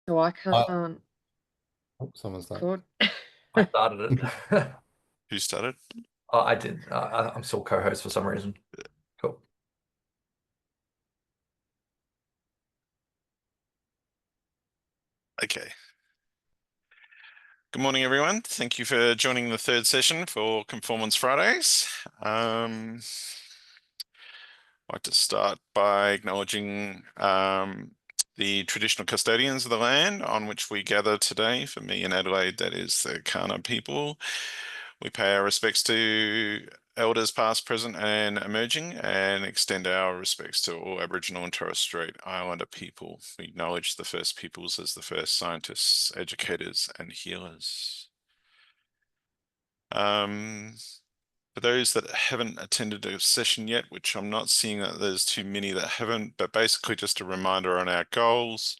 So I Uh, can't oh, someone's done. record. I started it. Who started? Oh, I did. I'm still co-host for some reason. Cool. Okay. Good morning, everyone. Thank you for joining the third session for Conformance Fridays. I'd like to start by acknowledging the traditional custodians of the land on which we gather today. For me in Adelaide, that is the Kaurna people. We pay our respects to elders past, present and emerging, and extend our respects to all Aboriginal and Torres Strait Islander people. We acknowledge the first peoples as the first scientists, educators and healers. For those that haven't attended a session yet, which I'm not seeing that there's too many that haven't, but basically just a reminder on our goals.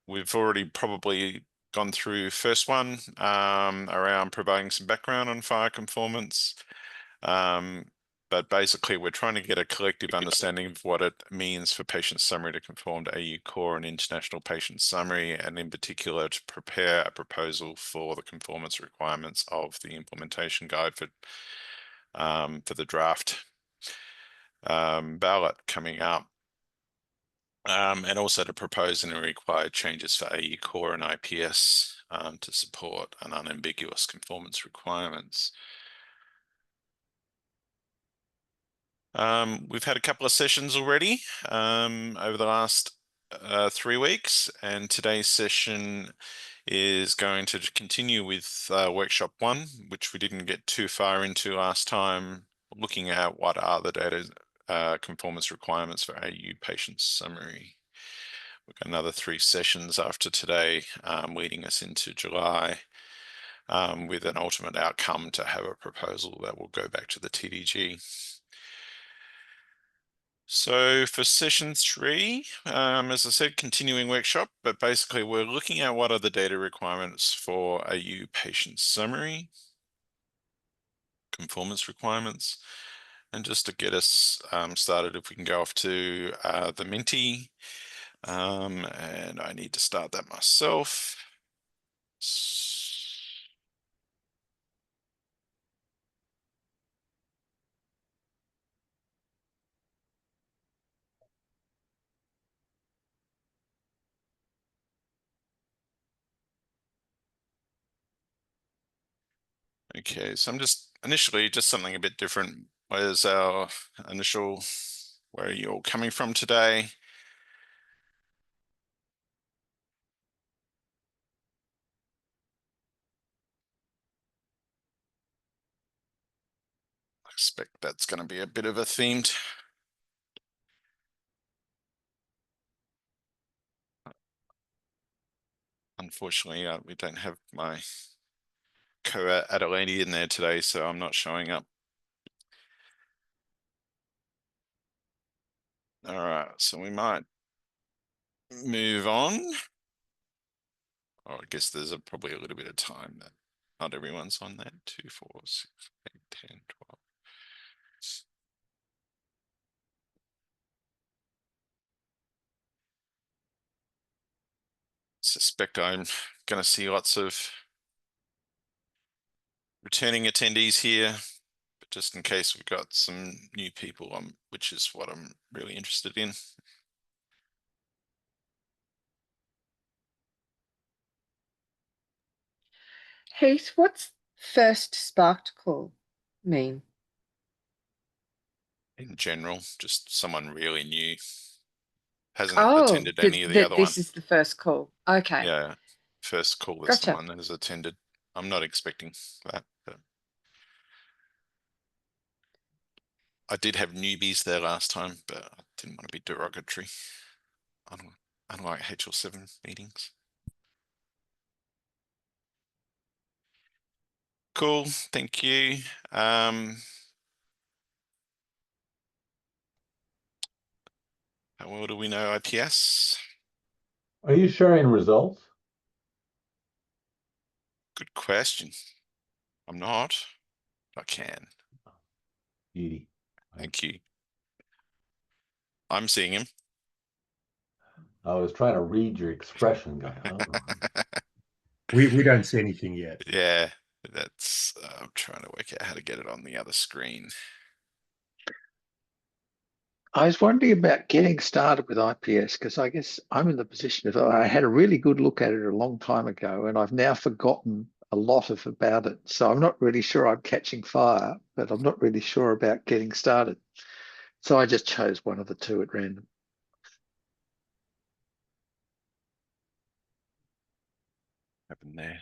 We've already probably gone through first one around providing some background on fire conformance. But basically we're trying to get a collective understanding of what it means for patient summary to conform to AU core and international patient summary, and in particular to prepare a proposal for the conformance requirements of the implementation guide for the draft ballot coming up. And also to propose any required changes for AU core and IPS to support an unambiguous conformance requirements. We've had a couple of sessions already over the last 3 weeks, and today's session is going to continue with workshop 1, which we didn't get too far into last time, looking at what are the data conformance requirements for AU patient summary. We've got another 3 sessions after today, leading us into July, with an ultimate outcome to have a proposal that will go back to the TDG. So for session 3, as I said, continuing workshop, but basically we're looking at what are the data requirements for AU patient summary, conformance requirements, and just to get us started, if we can go off to the Minty, and I need to start that myself. Okay, so I'm just initially just something a bit different. Where's our initial, where are you all coming from today? I expect that's going to be a bit of a themed. Unfortunately, we don't have my co-Adelaide in there today, so I'm not showing up. All right, so we might move on. Oh, I guess there's probably a little bit of time that not everyone's on that. 2, 4, 6, 8, 10, 12. Suspect I'm going to see lots of returning attendees here, but just in case we've got some new people, which is what I'm really interested in. Heath, what's first sparked call mean? In general, just someone really new. Hasn't Oh, attended any of the other one. this is the first call. Okay. Yeah, first call that Gotcha. someone has attended. I'm not expecting that, but I did have newbies there last time, but I didn't want to be derogatory, unlike HL7 meetings. Cool, thank you. How well do we know IPS? Are you sharing results? Good question. I'm not. I can. Beauty. Thank you. I'm seeing him. I was trying to read your expression, guy. Oh. We don't see anything yet. Yeah, that's, I'm trying to work out how to get it on the other screen. I was wondering about getting started with IPS because I guess I'm in the position of I had a really good look at it a long time ago and I've now forgotten a lot about it. So I'm not really sure I'm catching fire, but I'm not really sure about getting started. So I just chose one of the two at random. Happened there.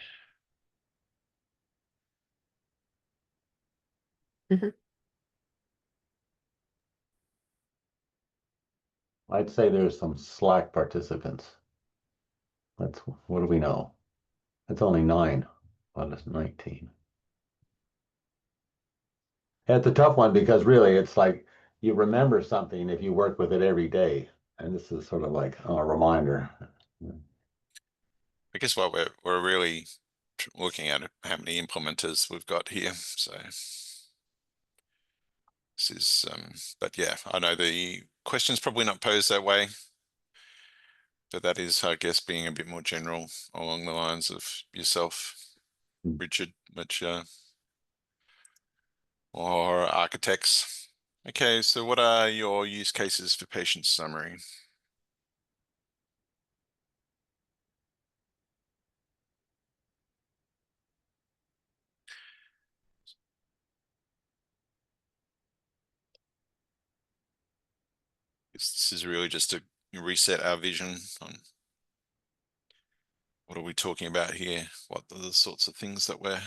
I'd say there's some Slack participants. What do we know? It's only 9. Well, it's 19. It's a tough one because really it's like you remember something if you work with it every day. And this is sort of like a reminder. I guess what we're really looking at how many implementers we've got here. So this is, but yeah, I know the question's probably not posed that way, but that is, I guess, being a bit more general along the lines of yourself, Richard, which, or architects. Okay, so what are your use cases for patient summary? This is really just to reset our vision on what are we talking about here? What are the sorts of things that we're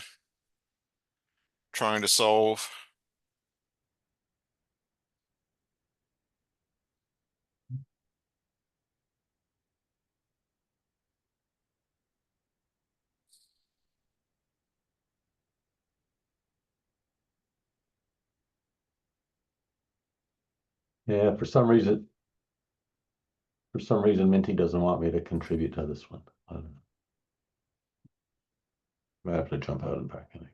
trying to solve? Yeah, for some reason, Minty doesn't want me to contribute to this one. I don't know. I have to jump out and back in again.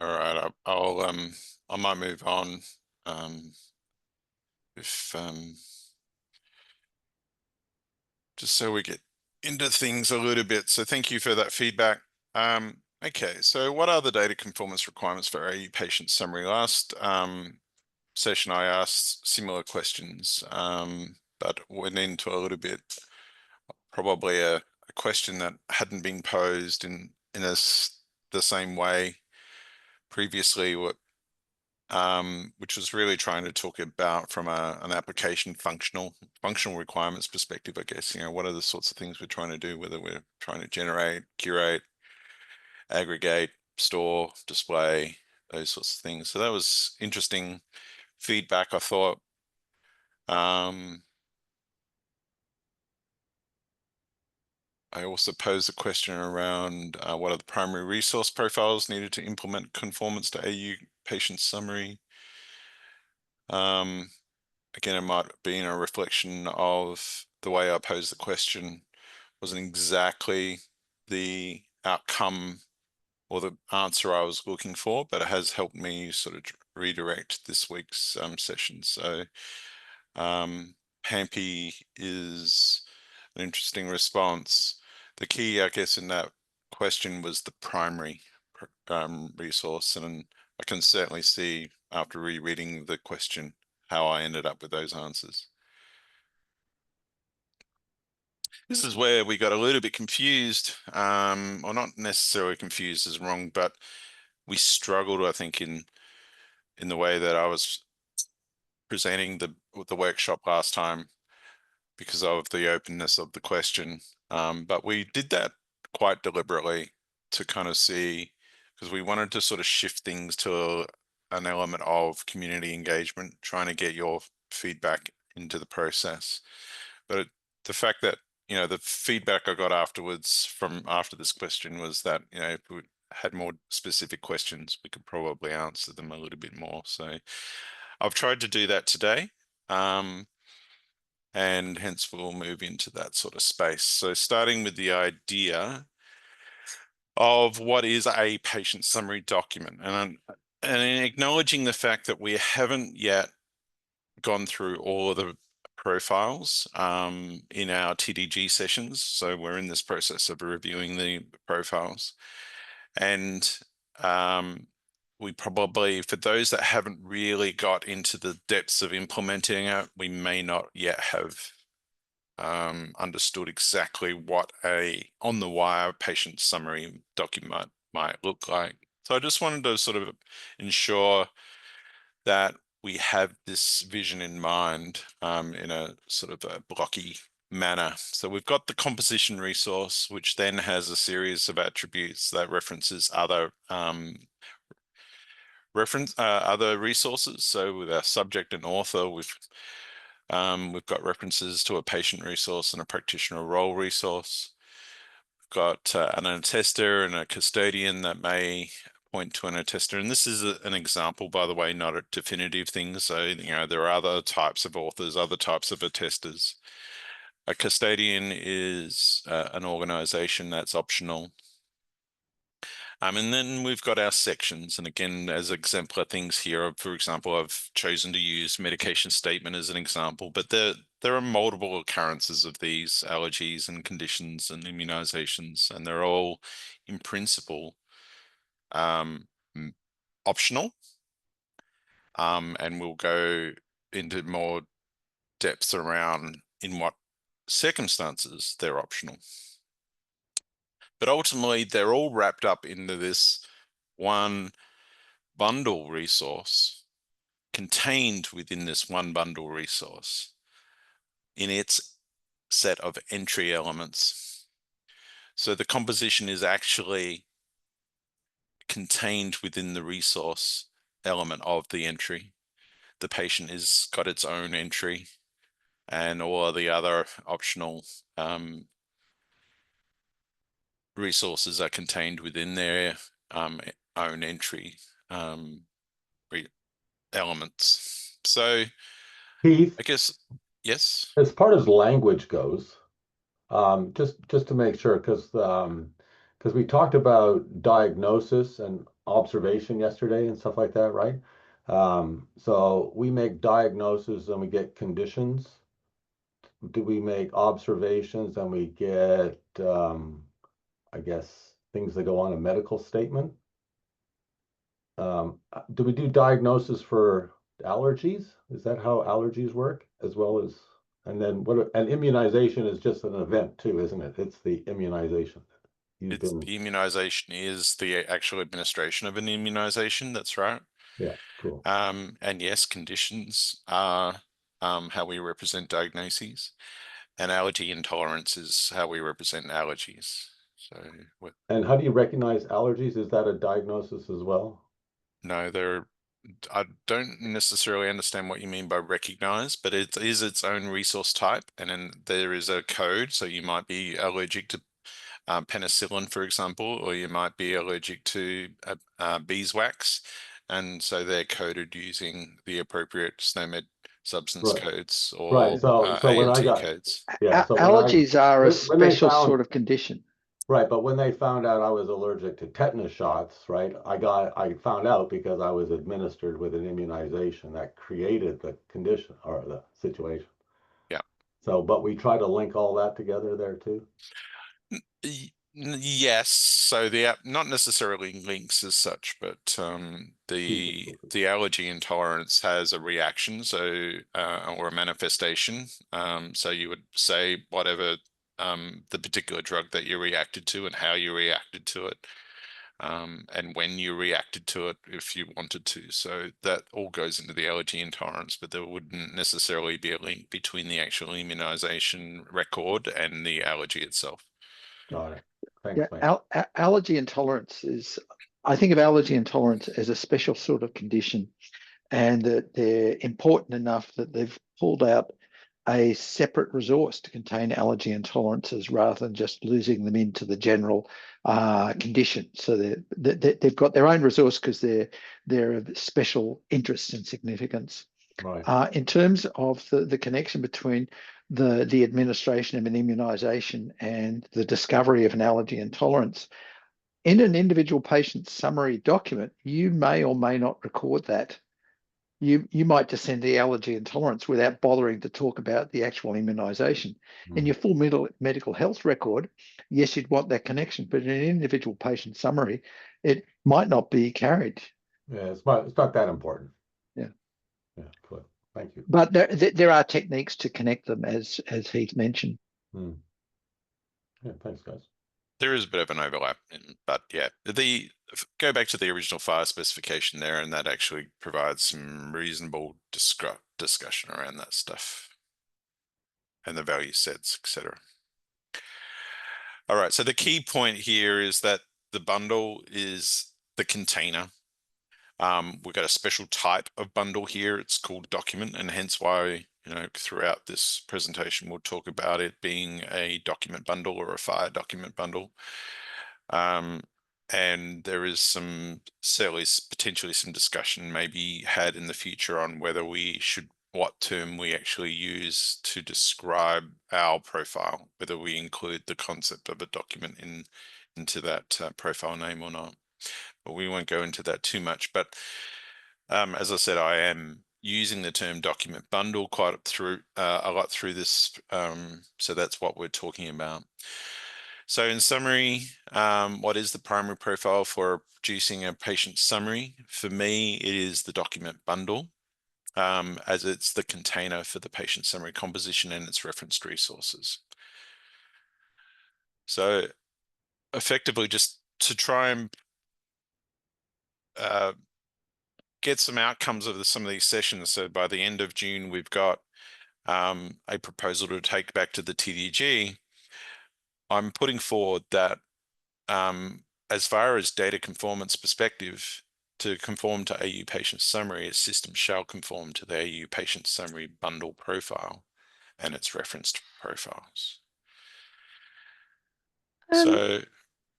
All right, I might move on. If just so we get into things a little bit. So thank you for that feedback. Okay, so what are the data conformance requirements for a patient summary? Last session I asked similar questions, but went into a little bit, probably a question that hadn't been posed in the same way previously, which was really trying to talk about from an application functional requirements perspective, I guess. What are the sorts of things we're trying to do, whether we're trying to generate, curate, aggregate, store, display, those sorts of things. So that was interesting feedback, I thought. I also posed a question around what are the primary resource profiles needed to implement conformance to AU patient summary. Again, it might have been a reflection of the way I posed the question wasn't exactly the outcome or the answer I was looking for, but it has helped me sort of redirect this week's session. So Hampy is an interesting response. The key, I guess, in that question was the primary resource, and I can certainly see after rereading the question how I ended up with those answers. This is where we got a little bit confused, or not necessarily confused is wrong, but we struggled, I think, in the way that I was presenting the workshop last time because of the openness of the question. But we did that quite deliberately to kind of see, because we wanted to sort of shift things to an element of community engagement, trying to get your feedback into the process. But the fact that, the feedback I got afterwards from after this question was that, if we had more specific questions, we could probably answer them a little bit more. So I've tried to do that today. and hence we'll move into that sort of space. So starting with the idea of what is a patient summary document, and acknowledging the fact that we haven't yet gone through all of the profiles in our TDG sessions. So we're in this process of reviewing the profiles. And we probably, for those that haven't really got into the depths of implementing it, we may not yet have understood exactly what a on-the-wire patient summary document might look like. So I just wanted to sort of ensure that we have this vision in mind in a sort of a blocky manner. So we've got the composition resource, which then has a series of attributes that references other other resources. So with our subject and author, we've got references to a patient resource and a practitioner role resource. We've got an attester and a custodian that may point to an attester. And this is an example, by the way, not a definitive thing. So, there are other types of authors, other types of attesters. A custodian is an organization that's optional. And then we've got our sections. And again, as exemplar things here, for example, I've chosen to use medication statement as an example, but there are multiple occurrences of these allergies and conditions and immunizations, and they're all in principle optional. And we'll go into more depth around in what circumstances they're optional. But ultimately, they're all wrapped up into this one bundle resource, contained within this one bundle resource in its set of entry elements. So the composition is actually contained within the resource element of the entry. The patient has got its own entry, and all of the other optional resources are contained within their own entry elements. So Keith, I guess, yes. as far as language goes, just to make sure, because we talked about diagnosis and observation yesterday and stuff like that, right? So we make diagnoses and we get conditions. Do we make observations and we get, I guess, things that go on a medical statement? Do we do diagnosis for allergies? Is that how allergies work, as well as, and then an immunization is just an event too, isn't it? It's the immunization. The immunization is the actual administration of an immunization. That's right. Yeah, cool. And yes, conditions are how we represent diagnoses, and allergy intolerance is how we represent allergies. So, and how do you recognize allergies? Is that a diagnosis as well? No, I don't necessarily understand what you mean by recognize, but it is its own resource type, and then there is a code. So you might be allergic to penicillin, for example, or you might be allergic to beeswax, and so they're coded using the appropriate SNOMED substance codes or right. So when I ANT got codes. yeah, so allergies are a when they special found, sort of condition. right, but when they found out I was allergic to tetanus shots, right, I found out because I was administered with an immunization that created the condition or the situation. Yeah. So, but we try to link all that together there too. Yes, so the app not necessarily links as such, but the allergy intolerance has a reaction, so or a manifestation. So you would say whatever the particular drug that you reacted to and how you reacted to it, and when you reacted to it, if you wanted to. So that all goes into the allergy intolerance, but there wouldn't necessarily be a link between the actual immunization record and the allergy itself. Got it. Thanks, Yeah, allergy intolerance is, I think of allergy intolerance as a special sort of condition, and that they're important enough that they've pulled out a separate resource to contain allergy intolerances rather than just losing them into the general condition. So they've got their own resource because they're of special interest and significance. Right. In terms of the connection between the administration of an immunisation and the discovery of an allergy and tolerance, in an individual patient summary document, you may or may not record that. You might just send the allergy and tolerance without bothering to talk about the actual immunisation. In your full medical health record, yes, you'd want that connection, but in an individual patient summary, it might not be carried. Yeah, it's not that important. Yeah. Yeah, good. Thank you. But there are techniques to connect them, as Heath mentioned. Yeah, thanks, guys. There is a bit of an overlap, but yeah, go back to the original fire specification there, and that actually provides some reasonable discussion around that stuff and the value sets, etc. All right, so the key point here is that the bundle is the container. We've got a special type of bundle here. It's called document, and hence why, throughout this presentation, we'll talk about it being a document bundle or a fire document bundle. And there is potentially some discussion maybe had in the future on whether what term we actually use to describe our profile, whether we include the concept of a document into that profile name or not. But we won't go into that too much. But as I said, I am using the term document bundle a lot through this. So that's what we're talking about. So in summary, what is the primary profile for producing a patient summary? For me, it is the document bundle, as it's the container for the patient summary composition and its referenced resources. So effectively, just to try and get some outcomes of some of these sessions. So by the end of June, we've got a proposal to take back to the TDG. I'm putting forward that as far as data conformance perspective, to conform to AU patient summary, its system shall conform to the AU patient summary bundle profile and its referenced profiles. So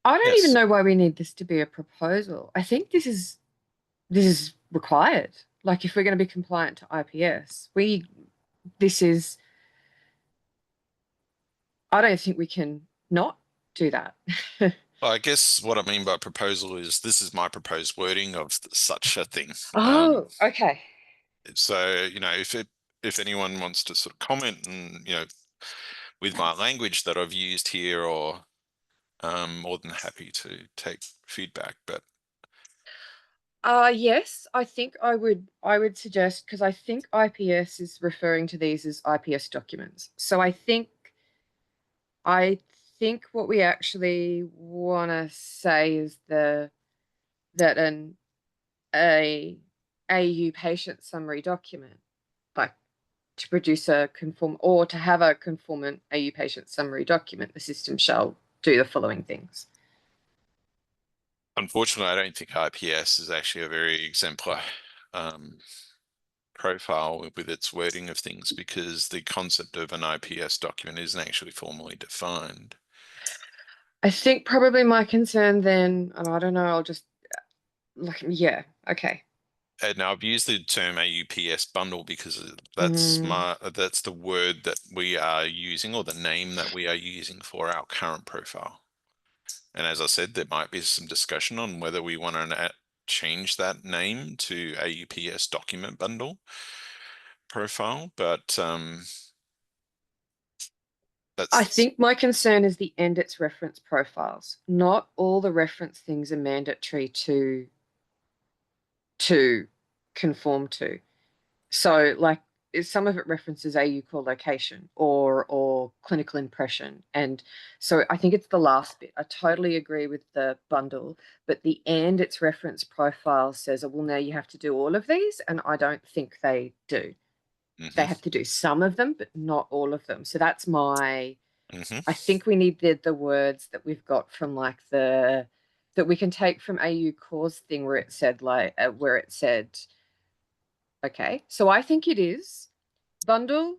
I don't yes. even know why we need this to be a proposal. I think this is required. Like, if we're going to be compliant to IPS, I don't think we can not do that. I guess what I mean by proposal is this is my proposed wording of such a thing. Oh, okay. So, if anyone wants to sort of comment and, with my language that I've used here, or more than happy to take feedback, but yes, I think I would suggest, because I think IPS is referring to these as IPS documents. So I think what we actually want to say is that a AU patient summary document, like to produce a to have a conformant AU patient summary document, the system shall do the following things. unfortunately, I don't think IPS is actually a very exemplar profile with its wording of things, because the concept of an IPS document isn't actually formally defined. I think probably my concern then, and I don't know, I'll just yeah, okay. And I've used the term AUPS bundle because that's the word that we are using, or the name that we are using for our current profile. And as I said, there might be some discussion on whether we want to change that name to AUPS document bundle profile, but I think my concern is the end its reference profiles. Not all the reference things are mandatory to conform to. So, like, some of it references AU core location or clinical impression. And so I think it's the last bit. I totally agree with the bundle, but the end its reference profile says, oh, well, now you have to do all of these. And I don't think they do. They have to do some of them, but not all of them. So that's my, I think we need the words that we've got from like that we can take from AU core's thing where it said okay, so I think it is bundle,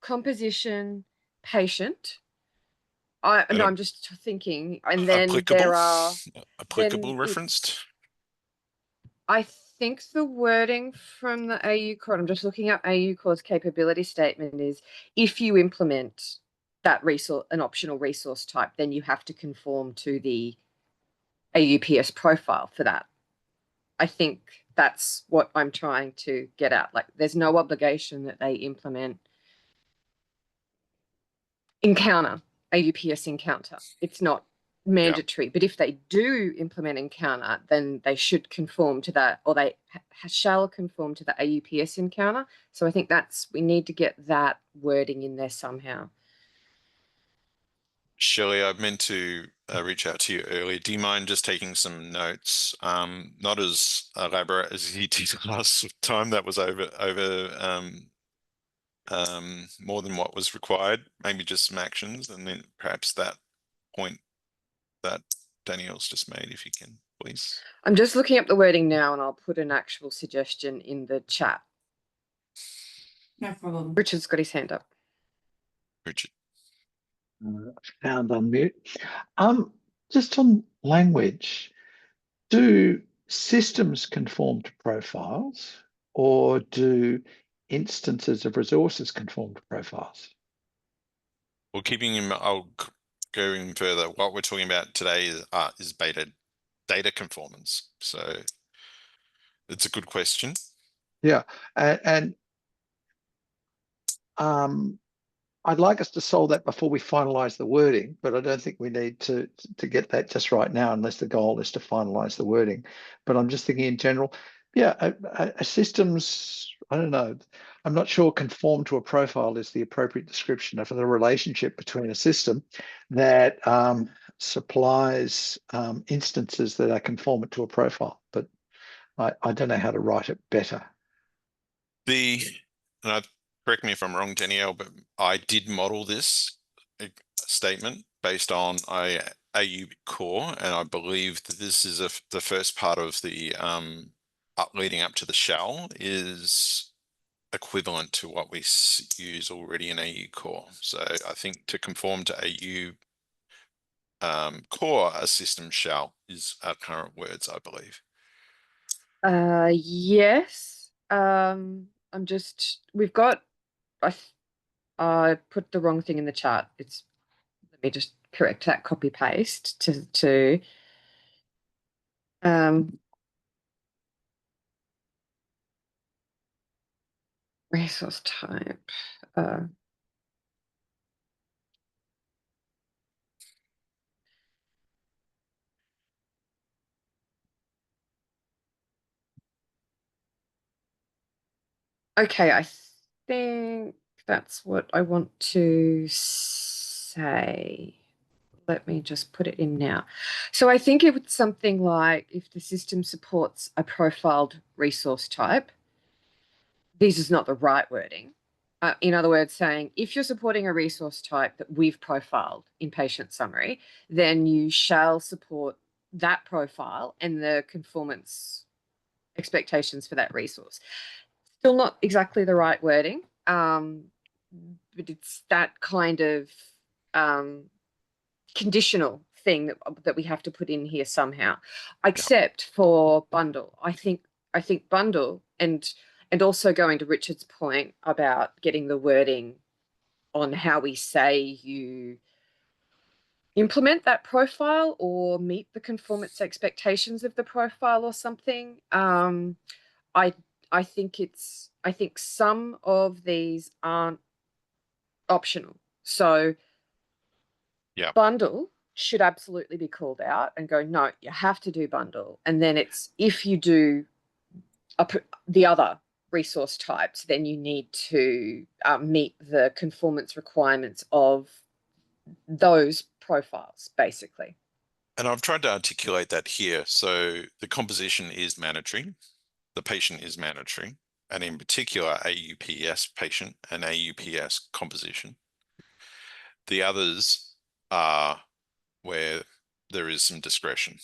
composition, patient. No, I'm just thinking, and then applicable, there are applicable referenced. I think the wording from the AU Core, I'm just looking up AU Core's capability statement, is if you implement that resource, an optional resource type, then you have to conform to the AUPS profile for that. I think that's what I'm trying to get at. Like, there's no obligation that they implement encounter, AUPS encounter. It's not mandatory, but if they do implement encounter, then they should conform to that, or they shall conform to the AUPS encounter. So I think we need to get that wording in there somehow. Shirley, I meant to reach out to you earlier. Do you mind just taking some notes? Not as elaborate as you did last time. That was over more than what was required. Maybe just some actions, and then perhaps that point that Danielle's just made, if you can, please. I'm just looking up the wording now, and I'll put an actual suggestion in the chat. No problem. Richard's got his hand up. Richard. Found on mute. Just on language, do systems conform to profiles, or do instances of resources conform to profiles? Well, I'll go even further. What we're talking about today is data conformance. So it's a good question. Yeah, and I'd like us to solve that before we finalize the wording, but I don't think we need to get that just right now, unless the goal is to finalize the wording. But I'm just thinking in general, yeah, a systems, I don't know, I'm not sure conform to a profile is the appropriate description of the relationship between a system that supplies instances that are conformant to a profile, but I don't know how to write it better. Correct me if I'm wrong, Danielle, but I did model this statement based on AU Core, and I believe that this is the first part of the leading up to the shall is equivalent to what we use already in AU Core. So I think to conform to AU Core, a system shall is our current words, I believe. Yes. We've got, I put the wrong thing in the chat. Let me just correct that, copy paste to resource type. Okay, I think that's what I want to say. Let me just put it in now. So I think it's something like, if the system supports a profiled resource type, this is not the right wording. In other words, saying if you're supporting a resource type that we've profiled in patient summary, then you shall support that profile and the conformance expectations for that resource. Still not exactly the right wording, but it's that kind of conditional thing that we have to put in here somehow, except for bundle. I think bundle, and also going to Richard's point about getting the wording on how we say you implement that profile or meet the conformance expectations of the profile or something. I think some of these aren't optional. So bundle should absolutely be called out and go, no, you have to do bundle. And then it's, if you do the other resource types, then you need to meet the conformance requirements of those profiles, basically. And I've tried to articulate that here. So the composition is mandatory. The patient is mandatory. And in particular, AUPS patient and AUPS composition. The others are where there is some discretion.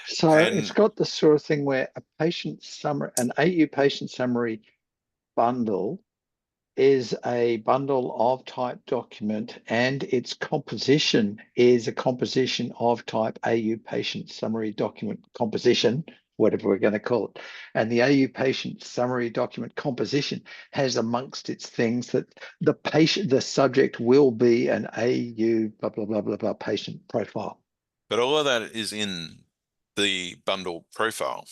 So it's got the sort of thing where a patient summary, an AU patient summary bundle is a bundle of type document, and its composition is a composition of type AU patient summary document composition, whatever we're going to call it. And the AU patient summary document composition has amongst its things that the subject will be an AU blah, blah, blah, blah, blah patient profile. But all of that is in the bundle profile.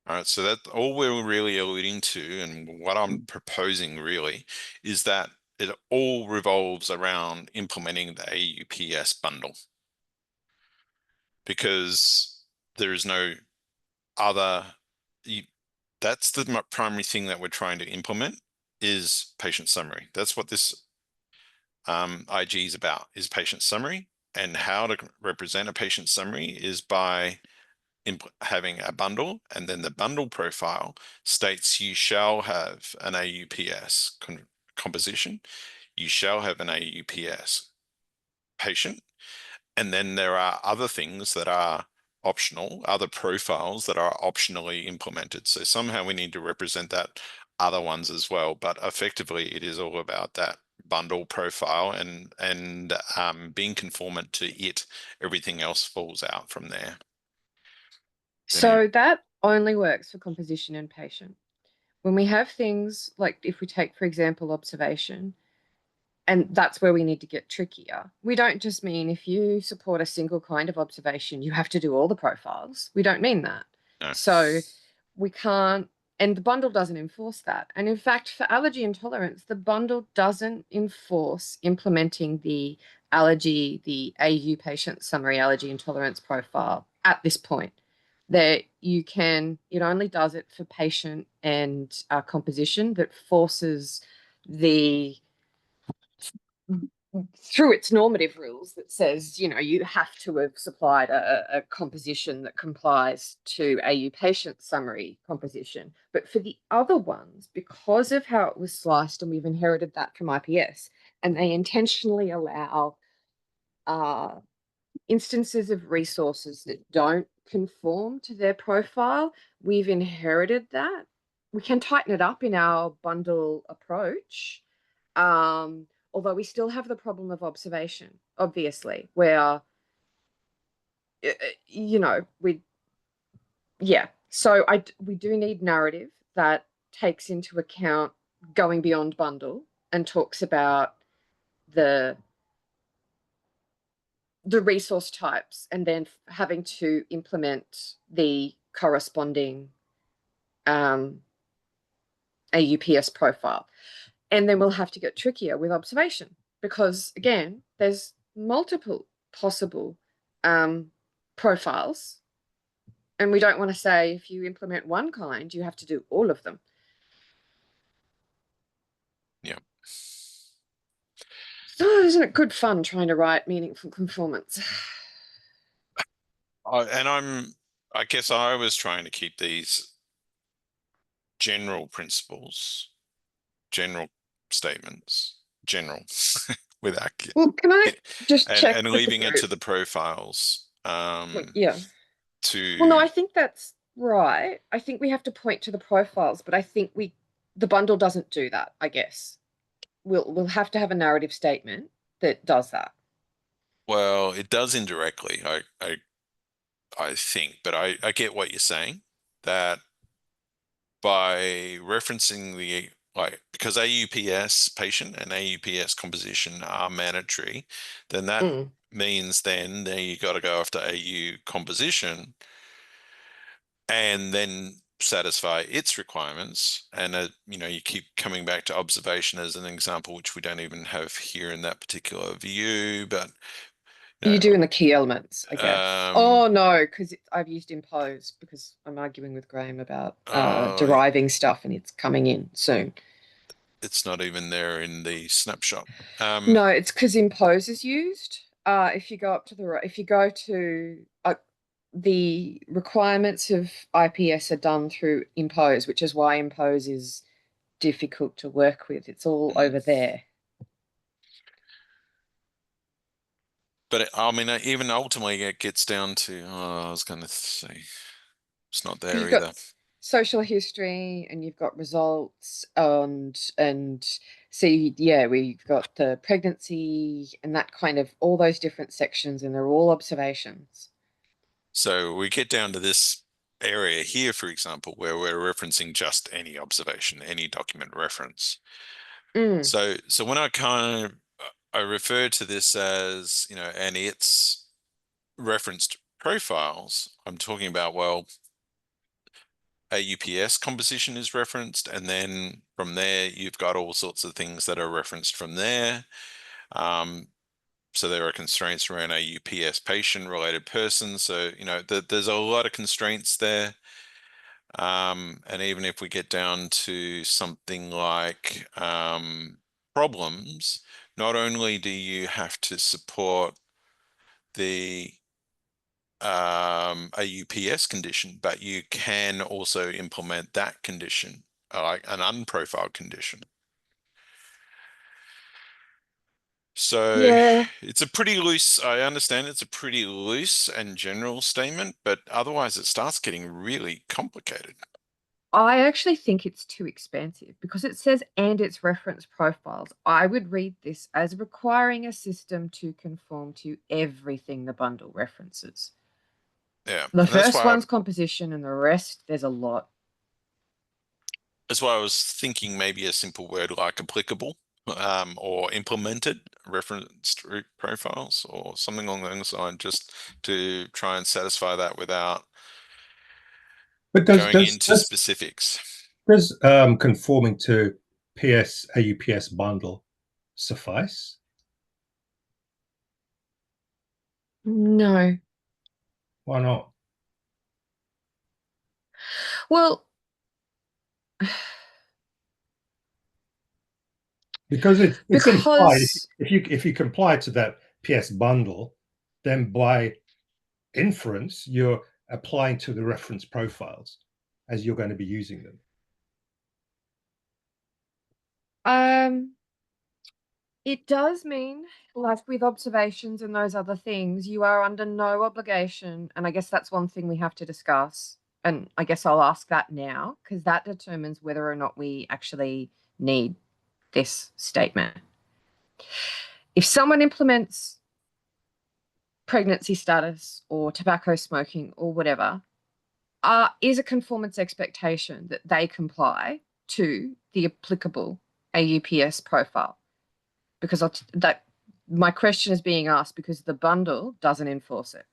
All right, so that all we're really alluding to, and what I'm proposing really, is that it all revolves around implementing the AUPS bundle, because there is no other. That's the primary thing that we're trying to implement, is patient summary. That's what this IG is about, is patient summary, and how to represent a patient summary is by having a bundle, and then the bundle profile states you shall have an AUPS composition, you shall have an AUPS patient, and then there are other things that are optional, other profiles that are optionally implemented. So somehow we need to represent that other ones as well, but effectively it is all about that bundle profile, and being conformant to it. Everything else falls out from there. So that only works for composition and patient. When we have things like, if we take, for example, observation, and that's where we need to get trickier. We don't just mean if you support a single kind of observation, you have to do all the profiles. We don't mean that. No. So we can't, and the bundle doesn't enforce that. And in fact, for allergy intolerance, the bundle doesn't enforce implementing the AU patient summary allergy intolerance profile at this point. That you can, it only does it for patient and composition, that forces through its normative rules, that says, you have to have supplied a composition that complies to AU patient summary composition. But for the other ones, because of how it was sliced, and we've inherited that from IPS, and they intentionally allow instances of resources that don't conform to their profile, we've inherited that. We can tighten it up in our bundle approach. Although we still have the problem of observation, obviously, where, so we do need narrative that takes into account going beyond bundle and talks about the resource types, and then having to implement the corresponding AUPS profile. And then we'll have to get trickier with observation, because again, there's multiple possible profiles, and we don't want to say if you implement one kind, you have to do all of them. Yeah. So isn't it good fun trying to write meaningful conformance? I guess I was trying to keep these general principles, general statements, general without. Well, can I just check and leaving it to the profiles. Yeah. Well, no, I think that's right. I think we have to point to the profiles, but I think the bundle doesn't do that, I guess. We'll have to have a narrative statement that does that. Well, it does indirectly, I think, but I get what you're saying, that by referencing because AUPS patient and AUPS composition are mandatory, then that means then you got to go after AU composition and then satisfy its requirements. And you keep coming back to observation as an example, which we don't even have here in that particular view, but you do in the key elements, I guess. Oh no, because I've used impose, because I'm arguing with Graham about deriving stuff, and it's coming in soon. It's not even there in the snapshot. No, it's because impose is used. If you go up to the requirements of IPS are done through impose, which is why impose is difficult to work with. It's all over there. But even ultimately it gets down to, I was going to say, it's not there either. social history, and you've got results, and see, yeah, we've got the pregnancy and that kind of all those different sections, and they're all observations. So we get down to this area here, for example, where we're referencing just any observation, any document reference. Mm. So when I refer to this as, and it's referenced profiles, I'm talking about, well, a UPS composition is referenced, and then from there you've got all sorts of things that are referenced from there. So there are constraints around a UPS patient-related person. So, there's a lot of constraints there. And even if we get down to something like problems, not only do you have to support the a UPS condition, but you can also implement that condition, like an unprofiled condition. So Yeah, it's a pretty loose, I understand it's a pretty loose and general statement, but otherwise it starts getting really complicated. I actually think it's too expansive because it says and its reference profiles. I would read this as requiring a system to conform to everything the bundle references. Yeah, The and first one's composition, and the rest, there's a lot. that's why I was thinking maybe a simple word like applicable, or implemented referenced profiles or something along those lines, just to try and satisfy that without But going into specifics. does conforming to AUPS bundle suffice? No. Why not? Well, Because it's implied because if you comply to that PS bundle, then by inference you're applying to the reference profiles as you're going to be using them. it does mean, like with observations and those other things, you are under no obligation, and I guess that's one thing we have to discuss. And I guess I'll ask that now because that determines whether or not we actually need this statement. If someone implements pregnancy status or tobacco smoking or whatever, is a conformance expectation that they comply to the applicable AUPS profile? Because that my question is being asked because the bundle doesn't enforce it.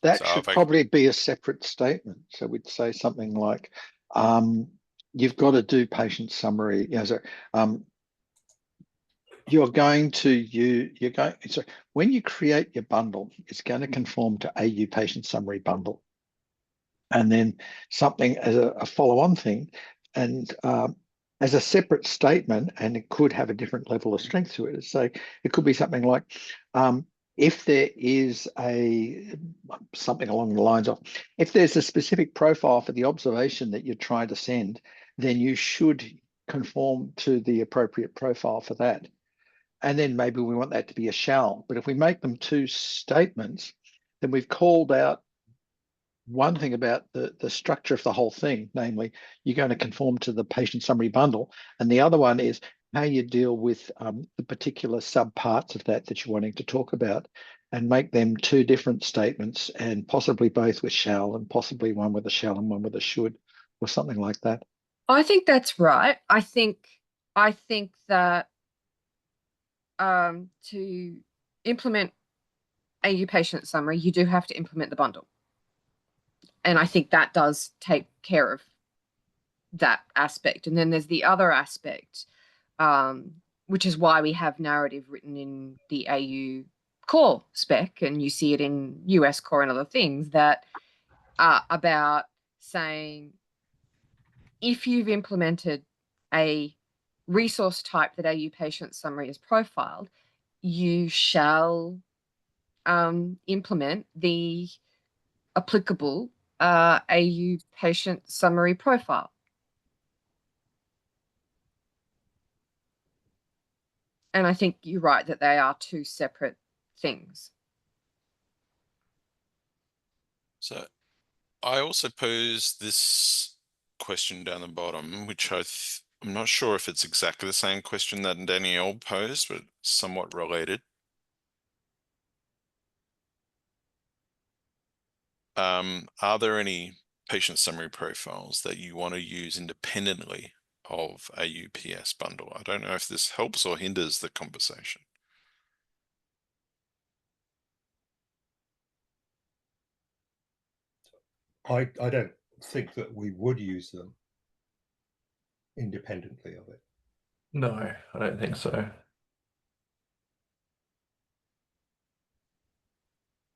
That So should if I, probably be a separate statement. So we'd say something like, you've got to do patient summary. You're going so when you create your bundle, it's going to conform to AU patient summary bundle. And then something as a follow-on thing, and as a separate statement, and it could have a different level of strength to it. So it could be something like, if there is something along the lines of, if there's a specific profile for the observation that you're trying to send, then you should conform to the appropriate profile for that. And then maybe we want that to be a shall. But if we make them two statements, then we've called out one thing about the structure of the whole thing, namely, you're going to conform to the patient summary bundle. And the other one is how you deal with the particular subparts of that you're wanting to talk about, and make them two different statements, and possibly both with shall, and possibly one with a shall and one with a should, or something like that. I think that's right. I think that to implement AU patient summary, you do have to implement the bundle. And I think that does take care of that aspect. And then there's the other aspect, which is why we have narrative written in the AU core spec, and you see it in US core and other things that are about saying, if you've implemented a resource type that AU patient summary is profiled, you shall implement the applicable AU patient summary profile. And I think you're right that they are two separate things. So I also pose this question down the bottom, which I'm not sure if it's exactly the same question that Danielle posed, but somewhat related. Are there any patient summary profiles that you want to use independently of a UPS bundle? I don't know if this helps or hinders the conversation. I don't think that we would use them independently of it. No, I don't think so.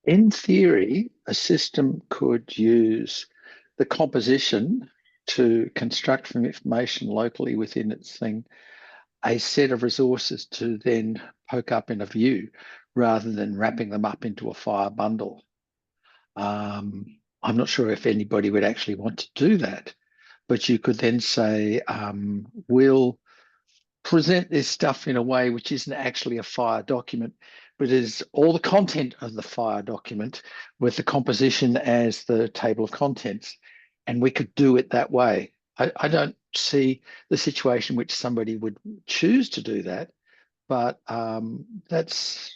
In theory, a system could use the composition to construct from information locally within its thing a set of resources to then poke up in a view rather than wrapping them up into a fire bundle. I'm not sure if anybody would actually want to do that, but you could then say, we'll present this stuff in a way which isn't actually a fire document, but is all the content of the fire document with the composition as the table of contents. And we could do it that way. I don't see the situation which somebody would choose to do that, but that's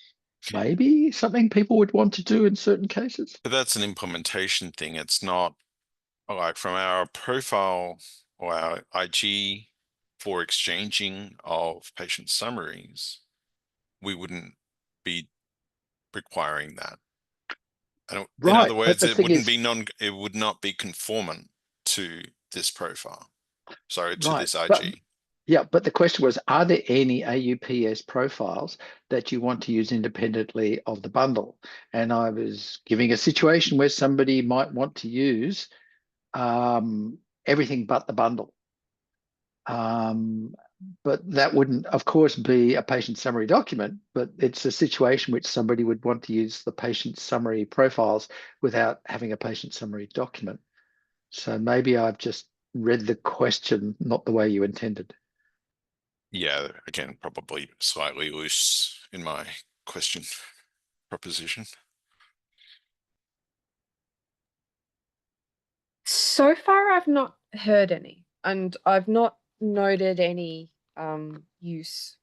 maybe something people would want to do in certain cases. But that's an implementation thing. It's not like from our profile or our IG for exchanging of patient summaries, we wouldn't be requiring that. In Right, other but words, the it thing wouldn't is, be it would not be conformant to this profile. Sorry, to right, this but IG. yeah, but the question was, are there any AUPS profiles that you want to use independently of the bundle? And I was giving a situation where somebody might want to use everything but the bundle. But that wouldn't, of course, be a patient summary document, but it's a situation which somebody would want to use the patient summary profiles without having a patient summary document. So maybe I've just read the question not the way you intended. Yeah, again, probably slightly loose in my question proposition. So far, I've not heard any, and I've not noted any use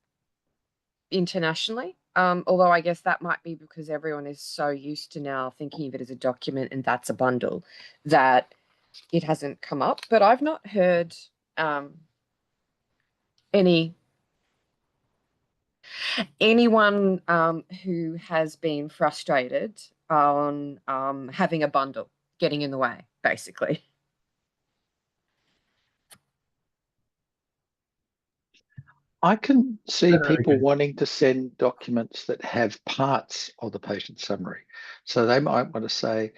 internationally. Although I guess that might be because everyone is so used to now thinking of it as a document and that's a bundle that it hasn't come up. But I've not heard any anyone who has been frustrated on having a bundle getting in the way, basically. I can see people Okay. wanting to send documents that have parts of the patient summary. So they might want to say,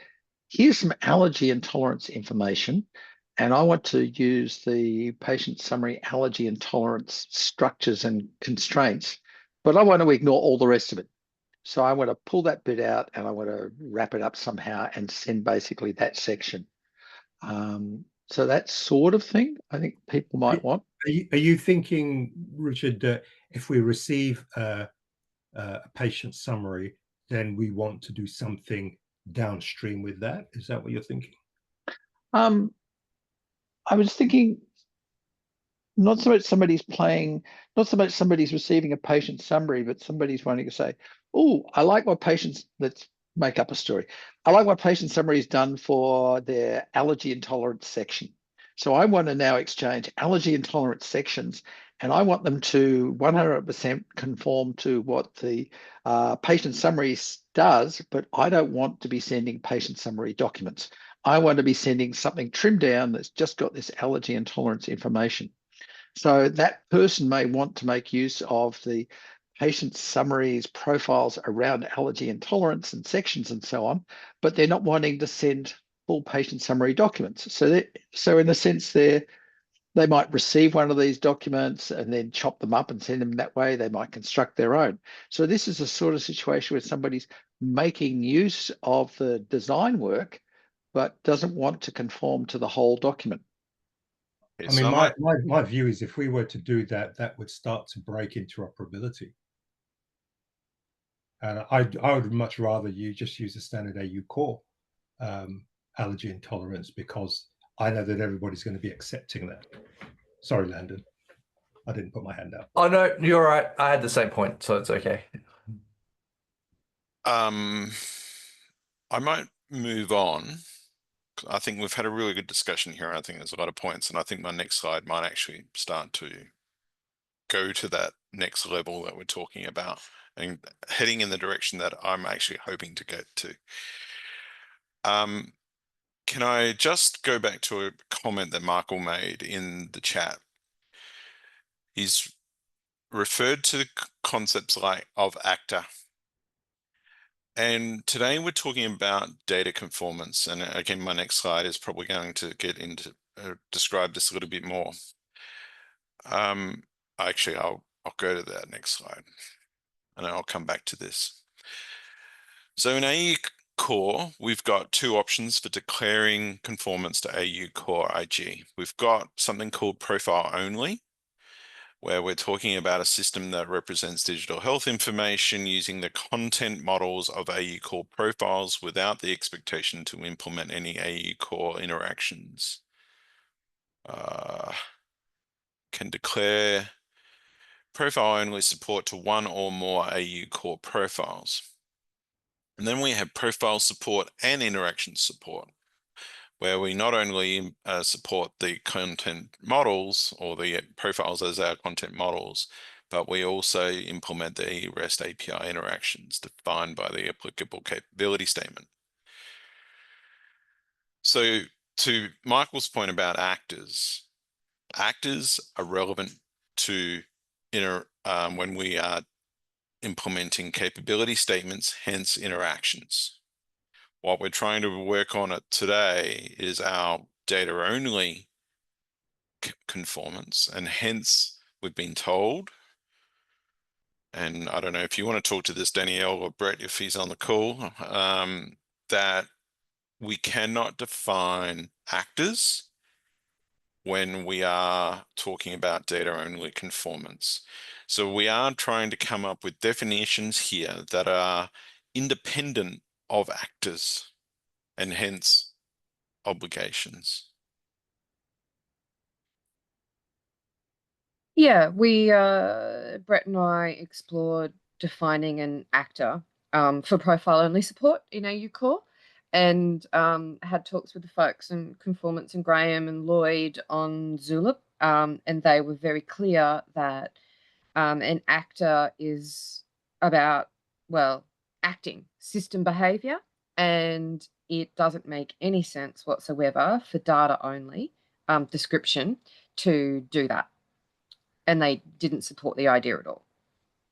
here's some allergy and tolerance information, and I want to use the patient summary allergy and tolerance structures and constraints, but I want to ignore all the rest of it. So I want to pull that bit out and I want to wrap it up somehow and send basically that section. So that sort of thing, I think people might want. Are you thinking, Richard, that if we receive a patient summary, then we want to do something downstream with that? Is that what you're thinking? I was thinking not so much somebody's receiving a patient summary, but somebody's wanting to say, oh, I like my patients, let's make up a story. I like my patient summaries done for their allergy intolerance section. So I want to now exchange allergy intolerance sections, and I want them to 100% conform to what the patient summaries does, but I don't want to be sending patient summary documents. I want to be sending something trimmed down that's just got this allergy intolerance information. So that person may want to make use of the patient summaries, profiles around allergy intolerance and sections and so on, but they're not wanting to send full patient summary documents. So in a sense, they might receive one of these documents and then chop them up and send them that way. They might construct their own. So this is a sort of situation where somebody's making use of the design work, but doesn't want to conform to the whole document. Okay, I mean, so my view is if we were to do that, that would start to break interoperability. And I would much rather you just use a standard AU core allergy intolerance, because I know that everybody's going to be accepting that. Sorry, Landon, I didn't put my hand up. Oh no, you're right. I had the same point, so it's okay. I might move on. I think we've had a really good discussion here. I think there's a lot of points, and I think my next slide might actually start to go to that next level that we're talking about and heading in the direction that I'm actually hoping to get to. Can I just go back to a comment that Michael made in the chat? He's referred to concepts like of actor. And today we're talking about data conformance. And again, my next slide is probably going to get into describe this a little bit more. Actually, I'll go to that next slide and I'll come back to this. So in AU Core, we've got two options for declaring conformance to AU Core IG. We've got something called profile only, where we're talking about a system that represents digital health information using the content models of AU Core profiles without the expectation to implement any AU Core interactions. Can declare profile only support to one or more AU Core profiles. And then we have profile support and interaction support, where we not only support the content models or the profiles as our content models, but we also implement the REST API interactions defined by the applicable capability statement. So to Michael's point about actors are relevant to when we are implementing capability statements, hence interactions. What we're trying to work on today is our data only conformance, and hence we've been told, and I don't know if you want to talk to this, Danielle or Brett, if he's on the call, that we cannot define actors when we are talking about data only conformance. So we are trying to come up with definitions here that are independent of actors and hence obligations. Yeah, Brett and I explored defining an actor for profile only support in AU Core, and had talks with the folks in Conformance and Graham and Lloyd on Zulip, and they were very clear that an actor is about, well, acting, system behavior, and it doesn't make any sense whatsoever for data only description to do that. And they didn't support the idea at all.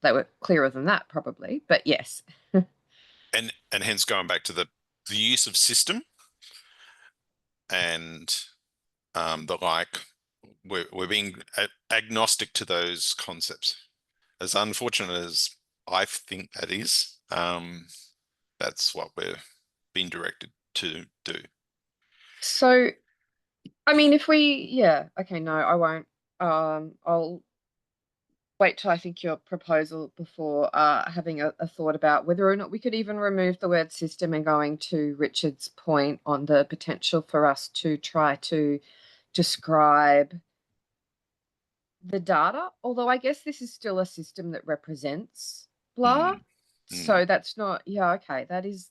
They were clearer than that, probably, but yes. and hence going back to the use of system and the like, we're being agnostic to those concepts. As unfortunate as I think that is, that's what we're being directed to do. So, I mean, if we, yeah, okay, no, I won't. I'll wait till I think your proposal before having a thought about whether or not we could even remove the word system, and going to Richard's point on the potential for us to try to describe the data, although I guess this is still a system that represents blah. So that's not, yeah, okay, that is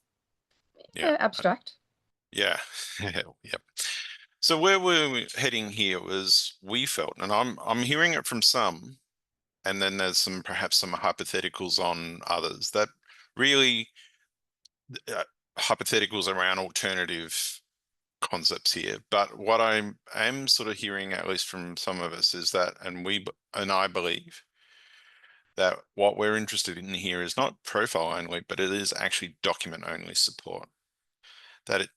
abstract. Yeah. Yep. So where we're heading here was, we felt, and I'm hearing it from some, and then there's perhaps some hypotheticals on others, that really hypotheticals around alternative concepts here. But what I am sort of hearing, at least from some of us, is that, and I believe that what we're interested in here is not profile only, but it is actually document only support. That it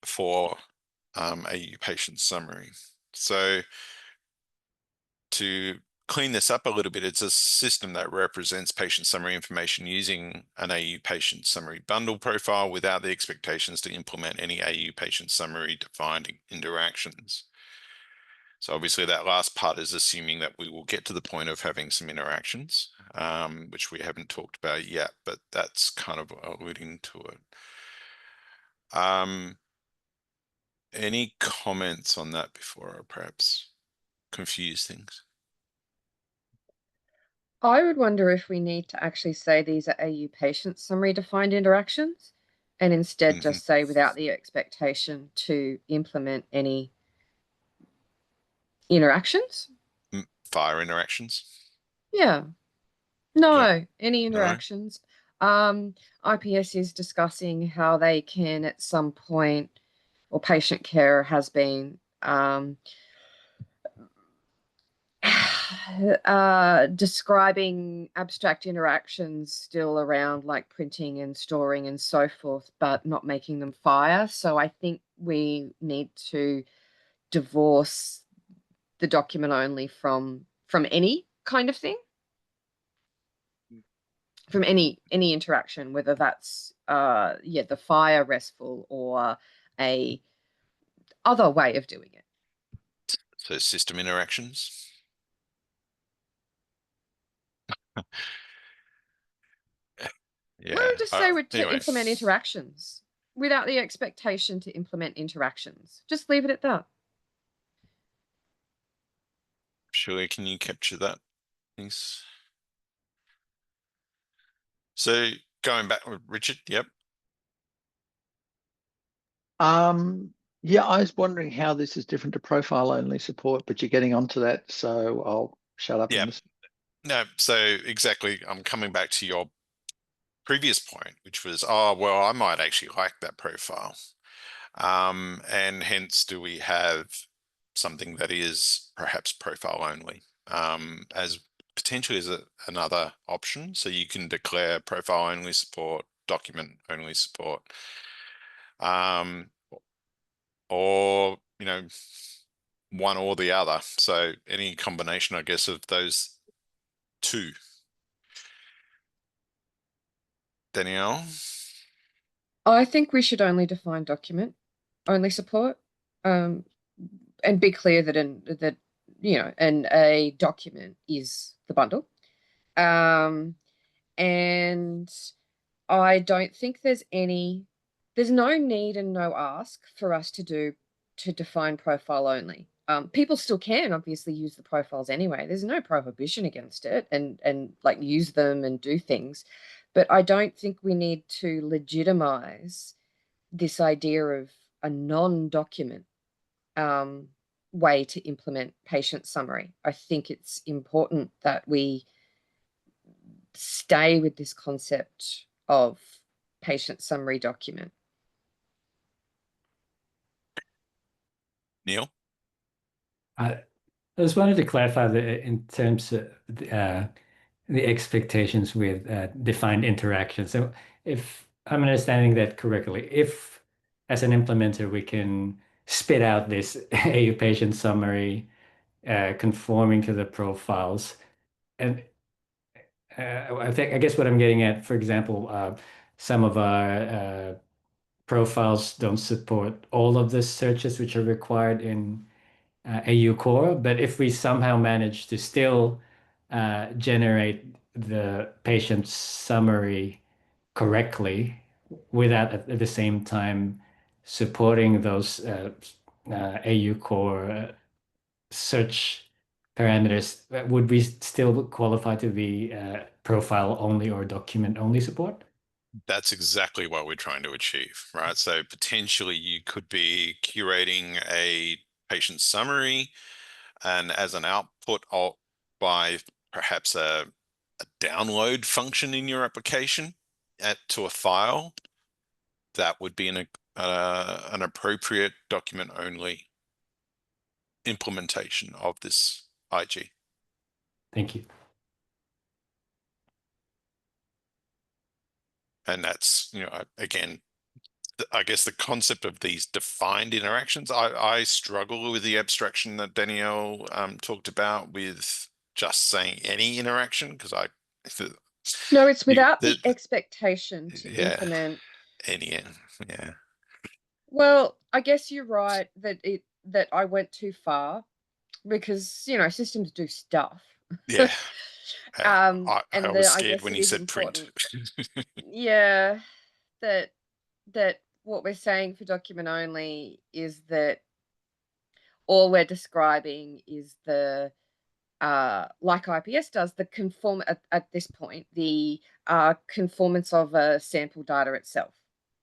for a patient summary. So to clean this up a little bit, it's a system that represents patient summary information using an AU patient summary bundle profile without the expectations to implement any AU patient summary defined interactions. So obviously that last part is assuming that we will get to the point of having some interactions, which we haven't talked about yet, but that's kind of alluding to it. Any comments on that before I perhaps confuse things? I would wonder if we need to actually say these are AU patient summary defined interactions and instead just say without the expectation to implement any interactions. Fire interactions? Yeah. No, Yep. any interactions. IPS is discussing how they can at some point, or patient care has been describing abstract interactions still around like printing and storing and so forth, but not making them fire. So I think we need to divorce the document only from any kind of thing, from any interaction, whether that's the fire RESTful or a other way of doing it. So system interactions. Why don't we just say to anyway. implement interactions without the expectation to implement interactions? Just leave it at that. Surely, can you capture that, please? So going back with Richard, yep. Yeah, I was wondering how this is different to profile only support, but you're getting onto that, so I'll shut up and listen. No, so exactly. I'm coming back to your previous point, which was, oh, well, I might actually like that profile. And hence do we have something that is perhaps profile only as potentially as another option. So you can declare profile only support, document only support, or, you know, one or the other. So any combination, I guess, of those two. Danielle? I think we should only define document only support, and be clear that and a document is the bundle. And I don't think there's no need and no ask for us to define profile only. People still can obviously use the profiles anyway. There's no prohibition against it and like use them and do things. But I don't think we need to legitimize this idea of a non-document way to implement patient summary. I think it's important that we stay with this concept of patient summary document. Neil? I just wanted to clarify in terms of the expectations with defined interactions. So if I'm understanding that correctly, if as an implementer we can spit out this AU patient summary conforming to the profiles, and I guess what I'm getting at, for example, some of our profiles don't support all of the searches which are required in AU core, but if we somehow manage to still generate the patient summary correctly without at the same time supporting those AU core search parameters, would we still qualify to be profile only or document only support? That's exactly what we're trying to achieve, right? So potentially you could be curating a patient summary and as an output by perhaps a download function in your application to a file, that would be an appropriate document only implementation of this IG. Thank you. And that's, you know, again, I guess the concept of these defined interactions, I struggle with the abstraction that Danielle talked about with just saying any interaction, because No, it's without the expectation to yeah, implement any, yeah. Well, I guess you're right that I went too far because, you know, systems do stuff. Yeah. I And was I scared guess when it he is said print. important. Yeah, that what we're saying for document only is that all we're describing is the like IPS does, the conform at this point, the conformance of a sample data itself.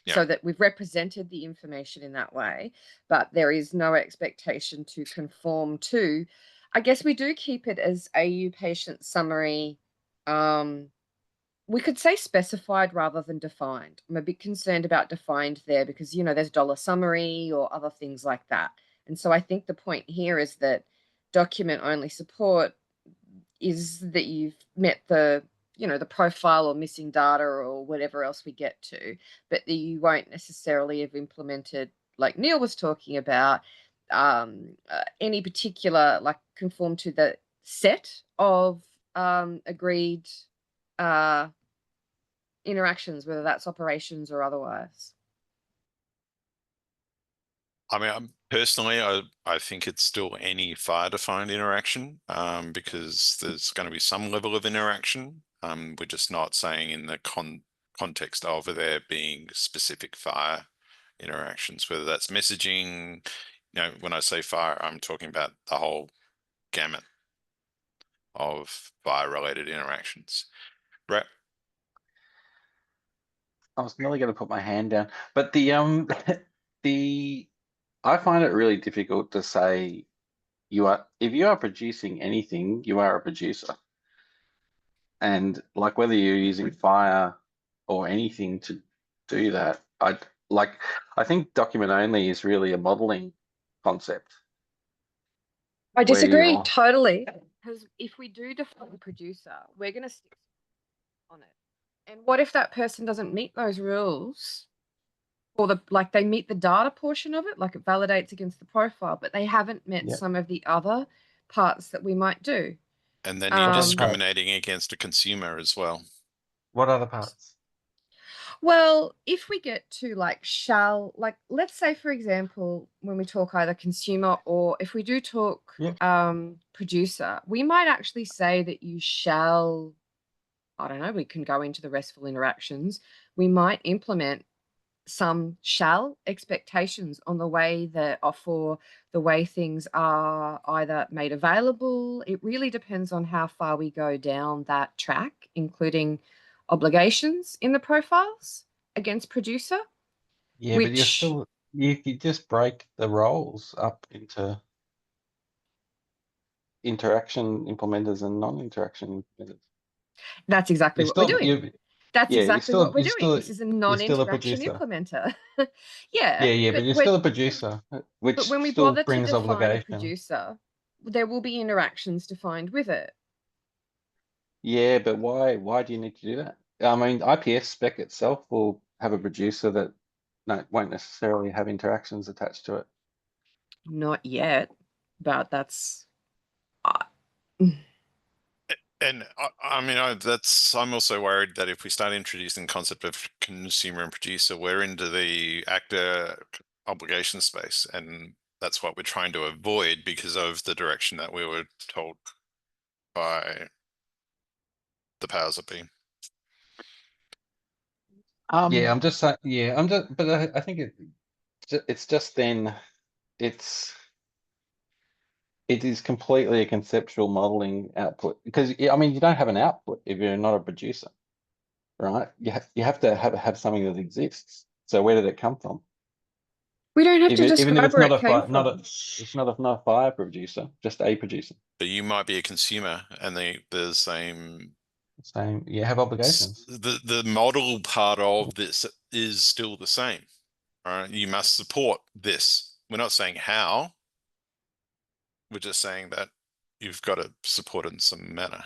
Yeah. So that we've represented the information in that way, but there is no expectation to conform to. I guess we do keep it as AU patient summary. We could say specified rather than defined. I'm a bit concerned about defined there because, you know, there's dollar summary or other things like that. And so I think the point here is that document only support is that you've met the, you know, the profile or missing data or whatever else we get to, but that you won't necessarily have implemented, like Neil was talking about, any particular, like, conform to the set of agreed interactions, whether that's operations or otherwise. I mean, personally, I think it's still any fire-defined interaction, because there's going to be some level of interaction. We're just not saying in the context of there being specific fire interactions, whether that's messaging. You know, when I say fire, I'm talking about the whole gamut of fire-related interactions. Brett? I was nearly going to put my hand down, but the I find it really difficult to say if you are producing anything, you are a producer. And like whether you're using fire or anything to do that, I think document only is really a modeling concept. I disagree are... totally, because if we do define producer, we're going to stick on it. And what if that person doesn't meet those rules? Or they meet the data portion of it, like it validates against the profile, but they haven't met some of the other parts that we might do. And then you're discriminating against a consumer as well. What other parts? Well, if we get to let's say, for example, when we talk either consumer or if we do talk producer, we might actually say that you shall, I don't know, we can go into the RESTful interactions. We might implement some shall expectations on the way that, or for the way things are either made available. It really depends on how far we go down that track, including obligations in the profiles against producer. Yeah, but you're still, you just break the roles up into interaction implementers and non-interaction implementers. That's exactly what we're doing. That's exactly what we're doing. This is a non-interaction implementer. Yeah, but you're still a producer, which but when we still bother brings to define obligation. a producer, there will be interactions defined with it. Yeah, but why do you need to do that? I mean, IPS spec itself will have a producer that won't necessarily have interactions attached to it. Not yet, but that's. And I mean, I'm also worried that if we start introducing the concept of consumer and producer, we're into the actor obligation space, and that's what we're trying to avoid because of the direction that we were told by the powers that be. Yeah, I'm just saying. Yeah, but I think it's just then it is completely a conceptual modeling output because I mean you don't have an output if you're not a producer, right? You have to have something that exists. So where did it come from? We don't have to describe even if it's where not it came from. It's not a fire producer, just a producer. But you might be a consumer, and the same. You have obligations. The model part of this is still the same, right? You must support this. We're not saying how. We're just saying that you've got to support it in some manner.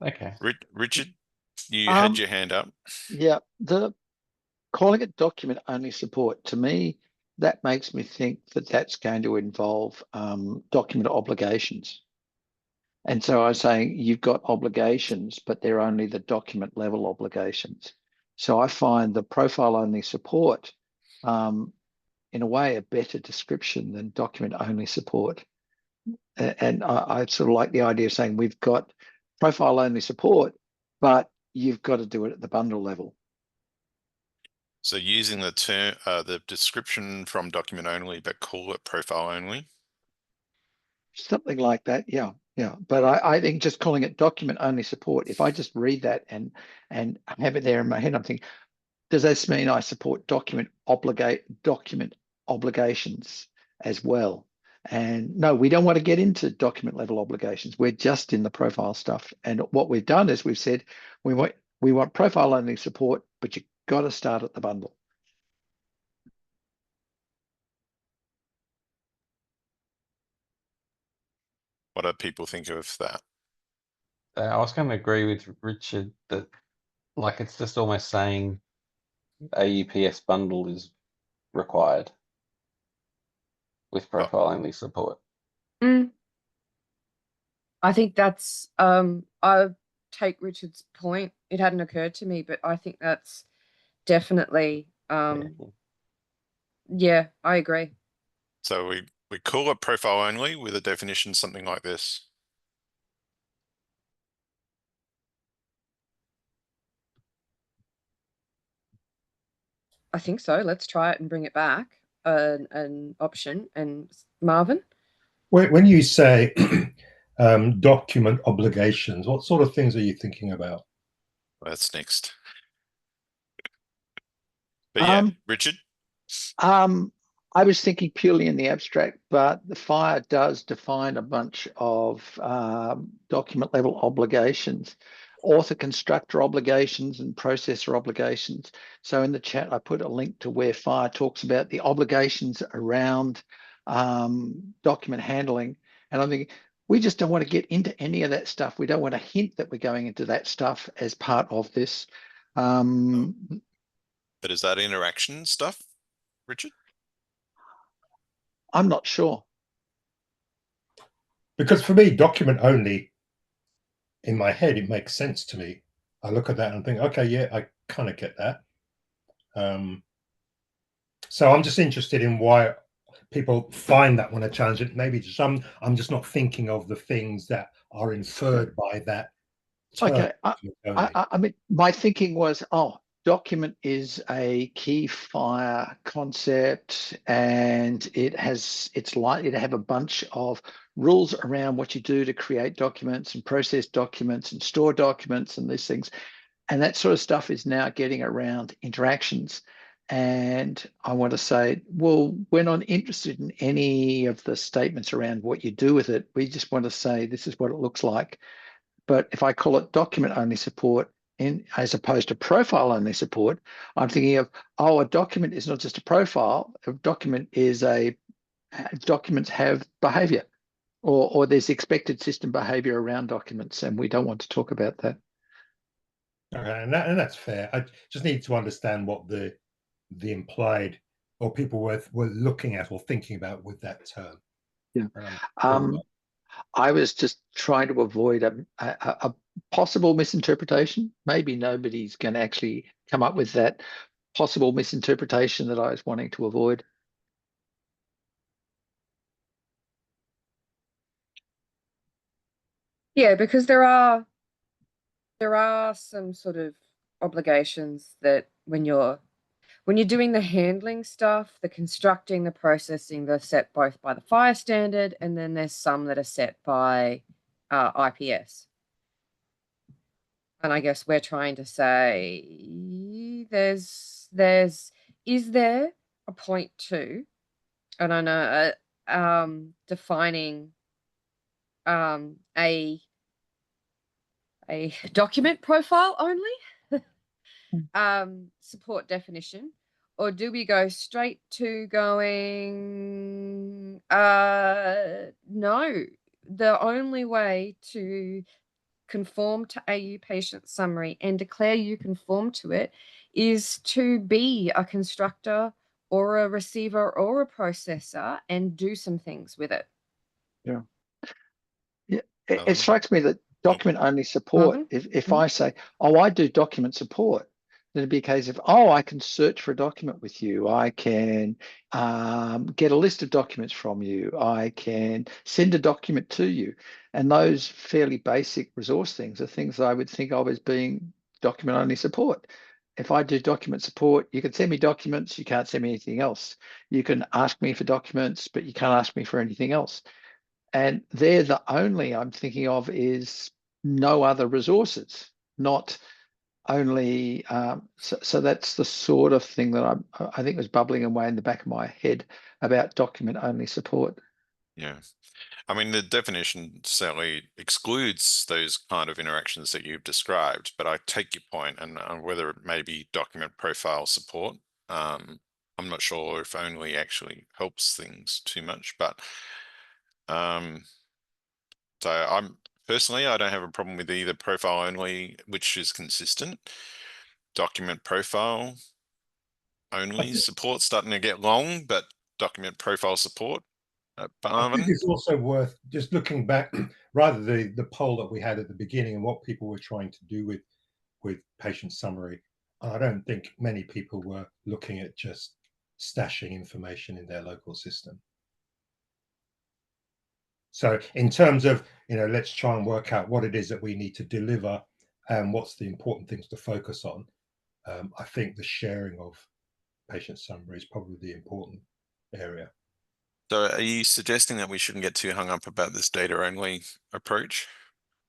Okay. Richard, you had your hand up. Yeah, calling it document only support, to me, that makes me think that that's going to involve document obligations. And so I was saying you've got obligations, but they're only the document level obligations. So I find the profile only support, in a way, a better description than document only support. And I sort of like the idea of saying we've got profile only support, but you've got to do it at the bundle level. So using the term, the description from document only, but call it profile only. Something like that, yeah. But I think just calling it document only support, if I just read that and have it there in my head, I'm thinking, does this mean I support document obligations as well? And no, we don't want to get into document level obligations. We're just in the profile stuff. And what we've done is we've said we want profile only support, but you've got to start at the bundle. What do people think of that? I was going to agree with Richard that, like, it's just almost saying AUPS bundle is required with profile only support. I think that's I take Richard's point. It hadn't occurred to me, but I think that's definitely yeah, I agree. So we call it profile only with a definition something like this. I think so. Let's try it and bring it back an option. And Marvin? When you say document obligations, what sort of things are you thinking about? That's next. But yeah, Richard? I was thinking purely in the abstract, but the FHIR does define a bunch of document level obligations, author constructor obligations and processor obligations. So in the chat, I put a link to where FHIR talks about the obligations around document handling. And I'm thinking, we just don't want to get into any of that stuff. We don't want to hint that we're going into that stuff as part of this. But is that interaction stuff, Richard? I'm not sure. Because for me, document only, in my head, it makes sense to me. I look at that and think, okay, yeah, I kind of get that. So I'm just interested in why people find that when I challenge it. Maybe I'm just not thinking of the things that are inferred by that term. Okay, I mean, my thinking was, document is a key FHIR concept, and it's likely to have a bunch of rules around what you do to create documents and process documents and store documents and these things. And that sort of stuff is now getting around interactions. And I want to say, well, we're not interested in any of the statements around what you do with it. We just want to say, this is what it looks like. But if I call it document only support as opposed to profile only support, I'm thinking of, a document is not just a profile. A document is documents have behavior, or there's expected system behavior around documents, and we don't want to talk about that. Okay, and that's fair. I just need to understand what the implied or people were looking at or thinking about with that term. Yeah. I was just trying to avoid a possible misinterpretation. Maybe nobody's going to actually come up with that possible misinterpretation that I was wanting to avoid. Yeah, because there are some sort of obligations that when you're doing the handling stuff, the constructing, the processing, they're set both by the FHIR standard, and then there's some that are set by IPS. And I guess we're trying to say is there a point to, I don't know, defining a document profile only support definition, or do we go straight to going no, the only way to conform to AU patient summary and declare you conform to it is to be a constructor or a receiver or a processor and do some things with it. Yeah. It strikes me that document only support, if I say, I do document support, then it'd be a case of, I can search for a document with you. I can get a list of documents from you. I can send a document to you. And those fairly basic resource things are things I would think of as being document only support. if I do document support, you can send me documents, you can't send me anything else. You can ask me for documents, but you can't ask me for anything else. And there, the only I'm thinking of is no other resources, not only. So that's the sort of thing that I think was bubbling away in the back of my head about document only support. Yeah. I mean, the definition certainly excludes those kind of interactions that you've described, but I take your point, and whether it may be document profile support, I'm not sure if only actually helps things too much, but so I'm personally, I don't have a problem with either profile only, which is consistent, document profile only support starting to get long, but document profile support. I think Barvin? it's also worth just looking back, rather the poll that we had at the beginning and what people were trying to do with patient summary. I don't think many people were looking at just stashing information in their local system. So in terms of, let's try and work out what it is that we need to deliver and what's the important things to focus on. I think the sharing of patient summary is probably the important area. So are you suggesting that we shouldn't get too hung up about this data only approach?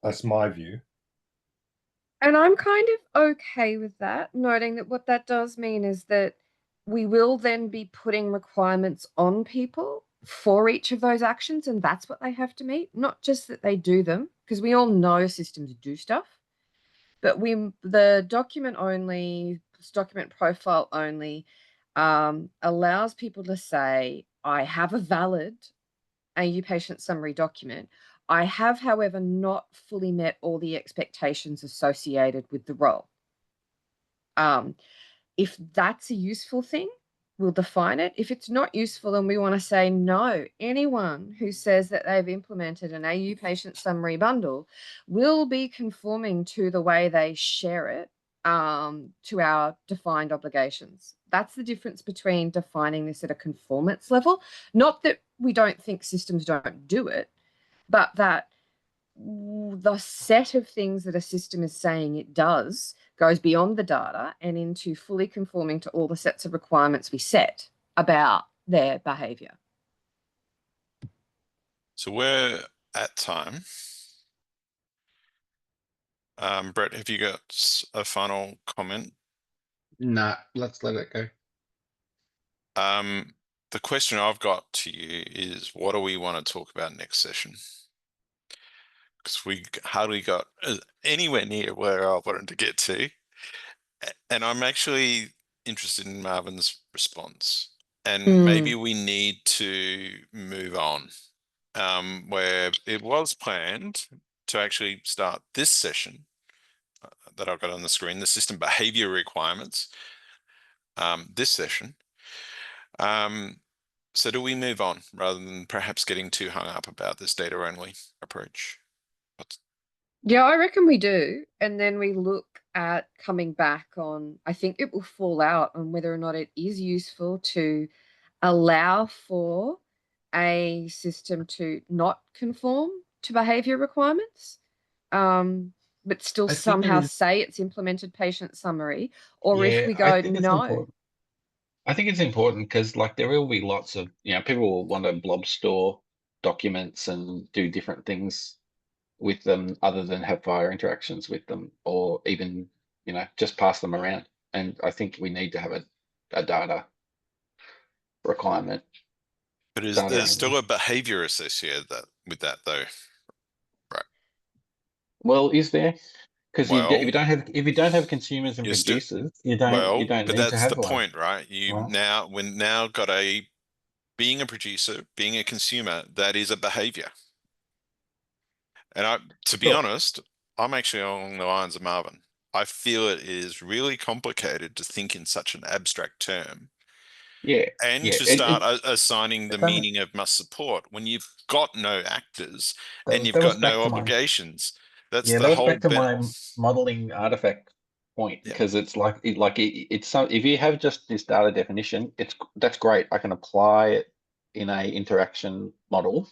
That's my view. And I'm kind of okay with that, noting that what that does mean is that we will then be putting requirements on people for each of those actions, and that's what they have to meet, not just that they do them, because we all know systems do stuff, but the document profile only allows people to say, I have a valid AU patient summary document. I have, however, not fully met all the expectations associated with the role. If that's a useful thing, we'll define it. If it's not useful and we want to say no, anyone who says that they've implemented an AU patient summary bundle will be conforming to the way they share it to our defined obligations. That's the difference between defining this at a conformance level. Not that we don't think systems don't do it, but that the set of things that a system is saying it does goes beyond the data and into fully conforming to all the sets of requirements we set about their behavior. So we're at time. Brett, have you got a final comment? Nah, let's let it go. The question I've got to you is, what do we want to talk about next session? Because we hardly got anywhere near where I wanted to get to. And I'm actually interested in Marvin's response. And maybe we need to move on, where it was planned to actually start this session that I've got on the screen, the system behavior requirements, this session. So do we move on rather than perhaps getting too hung up about this data only approach? Yeah, I reckon we do. And then we look at coming back on, I think it will fall out on whether or not it is useful to allow for a system to not conform to behavior requirements, but still I think it somehow is. say it's implemented patient summary, or if Yeah, we I go, think it's no. important. I think it's important because like there will be lots of, people will want to blob store documents and do different things with them other than have fire interactions with them, or even, just pass them around. And I think we need to have a data requirement. But is Data there's only. still a behavior associated with that though, right? Well, is there? Because Well, if you don't have consumers and you're still producers, you don't but need to that's have the one. point, right? Right. We're now got being a producer, being a consumer, that is a behavior. And to be Sure. honest, I'm actually along the lines of Marvin. I feel it is really complicated to think in such an abstract term. Yeah. And Yeah. to start assigning the It doesn't- meaning of must support when you've got no actors and you've that was got back no to my obligations. That's Yeah, the that was whole back to my modeling artifact point, Yeah. because it's it's some, if you have just this data definition, that's great. I can apply it in a interaction model,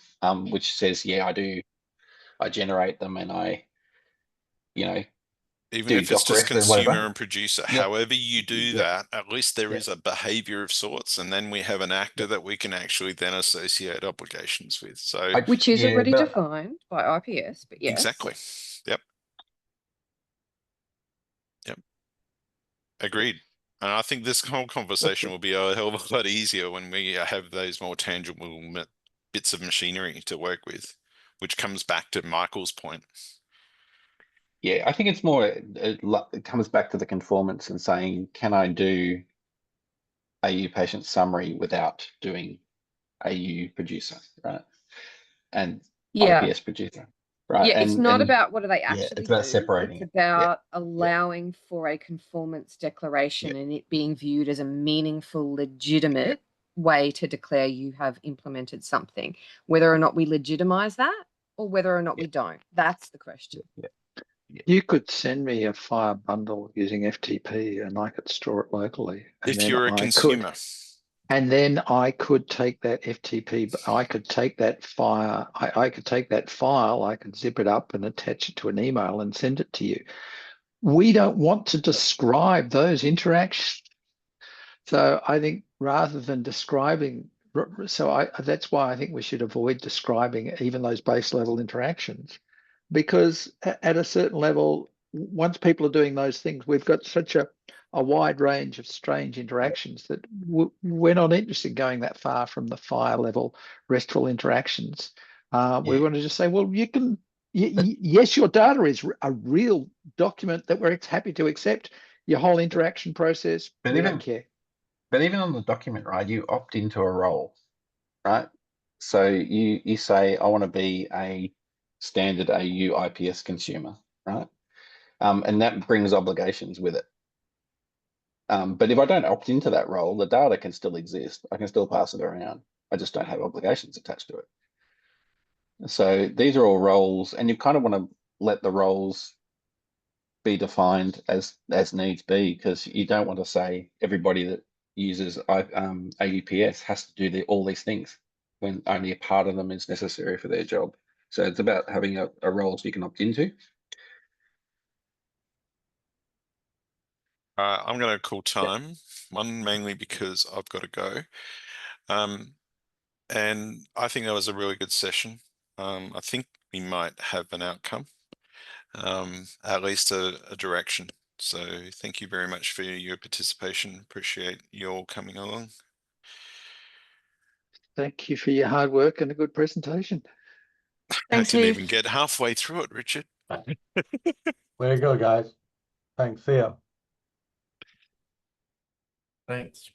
which says, yeah, I generate them and I, Even do if it's just Docker or consumer whatever. and producer, Yep. however you do Yep. that, at least there Yep. is a behavior of sorts, and then we have an actor that we can actually then associate obligations with. So Which is yeah, already but defined by IPS, but yes. exactly. Yep. Yep. Agreed. And I think this whole conversation will be a hell of a lot easier when we have those more tangible bits of machinery to work with, which comes back to Michael's point. yeah, I think it's more, it comes back to the conformance and saying, can I do AU patient summary without doing AU producer, right? And Yeah. IPS producer, right? Yeah, it's not about what do they yeah, actually it's about do. separating It's it. Yeah, about allowing for a conformance declaration and it being viewed as a meaningful, legitimate way to declare you have implemented something. Whether or not we legitimize that or whether or not we don't. That's the question. You could send me a file bundle using FTP and I could store it locally. And If then you're a consumer. And then I could take that FTP, I could take that file, I could take that file, I could zip it up and attach it to an email and send it to you. We don't want to describe those interactions. So I think rather than describing, that's why I think we should avoid describing even those base level interactions, because at a certain level, once people are doing those things, we've got such a wide range of strange interactions that we're not interested in going that far from the fire level RESTful interactions. We want to just say, well, you can, yes, your data is a real document that we're happy to accept. Your whole interaction process, but we even don't care. but even on the document, right? You opt into a role, right? So you say, I want to be a standard AU IPS consumer, right? And that brings obligations with it. But if I don't opt into that role, the data can still exist. I can still pass it around. I just don't have obligations attached to it. So these are all roles, and you kind of want to let the roles be defined as needs be, because you don't want to say everybody that uses AUPS has to do all these things when only a part of them is necessary for their job. So it's about having a role so you can opt into. I'm going to call time. One, mainly because I've got to go. And I think that was a really good session. I think we might have an outcome, at least a direction. So thank you very much for your participation. Appreciate you all coming along. Thank you for your hard work and a good presentation. Thanks, I didn't Heath. even get halfway through it, Richard. Way to go, guys. Thanks. See ya. Thanks.